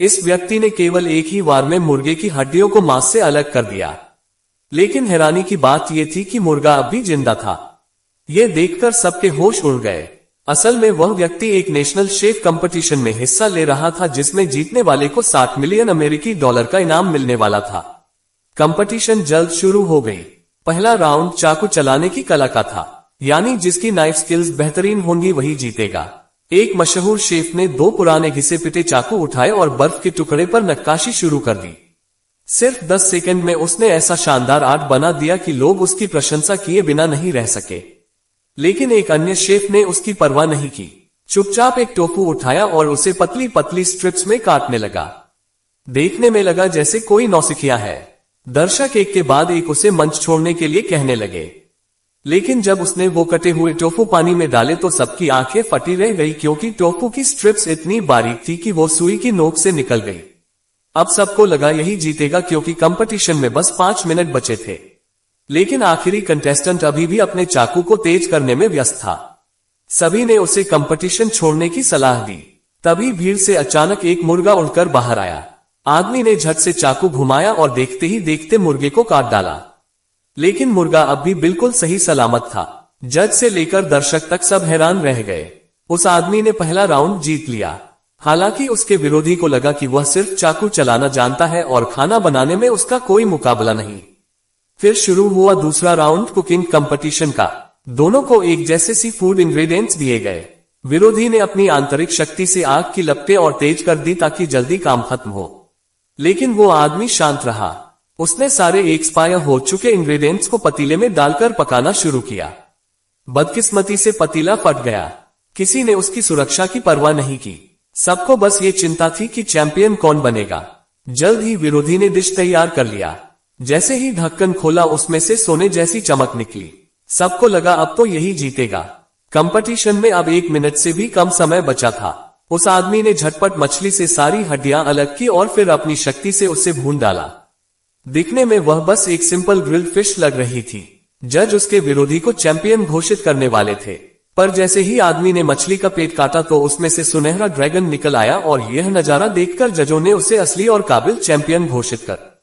इस व्यक्ति ने केवल एक ही वार में मुर्गे की हड्डियों को मांस से अलग कर दिया। लेकिन हैरानी की बात यह थी कि मुर्गा अब भी जिंदा था। यह देखकर सबके होश उड़ गए। असल में वह व्यक्ति एक नेशनल शेफ कंपटीशन में हिस्सा ले रहा था, जिसमें जीतने वाले को 60 मिलियन अमेरिकी डॉलर का इनाम मिलने वाला था। कंपटीशन जल्द शुरू हो गई। पहला राउंड चाकू चलाने की कला का था, यानी जिसकी नाइफ स्किल्स बेहतरीन होंगी वही जीतेगा। एक मशहूर शेफ ने 2 पुराने घिसे पिटे चाकू उठाए और बर्फ के टुकड़े पर नक्काशी शुरू कर दी। सिर्फ 10 सेकंड में उसने ऐसा शानदार आर्ट बना दिया कि लोग उसकी प्रशंसा किए बिना नहीं रह सके। लेकिन एक अन्य शेफ ने उसकी परवाह नहीं की। चुपचाप एक टोफू उठाया और उसे पतली पतली स्ट्रिप्स में काटने लगा। देखने में लगा जैसे कोई नौसिखिया है। दर्शक एक के बाद एक उसे मंच छोड़ने के लिए कहने लगे। लेकिन जब उसने वो कटे हुए टोफू पानी में डाले तो सबकी आंखें फटी रह गई, क्योंकि टोफू की स्ट्रिप्स इतनी बारीक थी कि वो सुई की नोक से निकल गई। अब सबको लगा यही जीतेगा, क्योंकि कंपटीशन में बस 5 मिनट बचे थे। लेकिन आखिरी कंटेस्टेंट अभी भी अपने चाकू को तेज करने में व्यस्त था। सभी ने उसे कंपटीशन छोड़ने की सलाह दी। तभी भीड़ से अचानक एक मुर्गा उड़कर बाहर आया। आदमी ने झट से चाकू घुमाया और देखते ही देखते मुर्गे को काट डाला। लेकिन मुर्गा अब भी बिल्कुल सही सलामत था। जज से लेकर दर्शक तक सब हैरान रह गए। उस आदमी ने पहला राउंड जीत लिया। हालांकि उसके विरोधी को लगा कि वह सिर्फ चाकू चलाना जानता है और खाना बनाने में उसका कोई मुकाबला नहीं। फिर शुरू हुआ दूसरा राउंड कुकिंग कंपटीशन का। दोनों को एक जैसे सी फूड इंग्रेडिएंट्स दिए गए। विरोधी ने अपनी आंतरिक शक्ति से आग की लपटें और तेज कर दी ताकि जल्दी काम खत्म हो। लेकिन वो आदमी शांत रहा। उसने सारे एक्सपायर हो चुके इंग्रेडिएंट्स को पतीले में डालकर पकाना शुरू किया। बदकिस्मती से पतीला फट गया। किसी ने उसकी सुरक्षा की परवाह नहीं की। सबको बस ये चिंता थी कि चैंपियन कौन बनेगा। जल्द ही विरोधी ने डिश तैयार कर लिया। जैसे ही ढक्कन खोला उसमें से सोने जैसी चमक निकली। सबको लगा अब तो यही जीतेगा। कंपटीशन में अब 1 मिनट से भी कम समय बचा था। उस आदमी ने झटपट मछली से सारी हड्डियां अलग की और फिर अपनी शक्ति से उसे भून डाला। दिखने में वह बस एक सिंपल ग्रिल्ड फिश लग रही थी। जज उसके विरोधी को चैंपियन घोषित करने वाले थे, पर जैसे ही आदमी ने मछली का पेट काटा तो उसमें से सुनहरा ड्रैगन निकल आया और यह नजारा देखकर जजों ने उसे असली और काबिल चैंपियन घोषित कर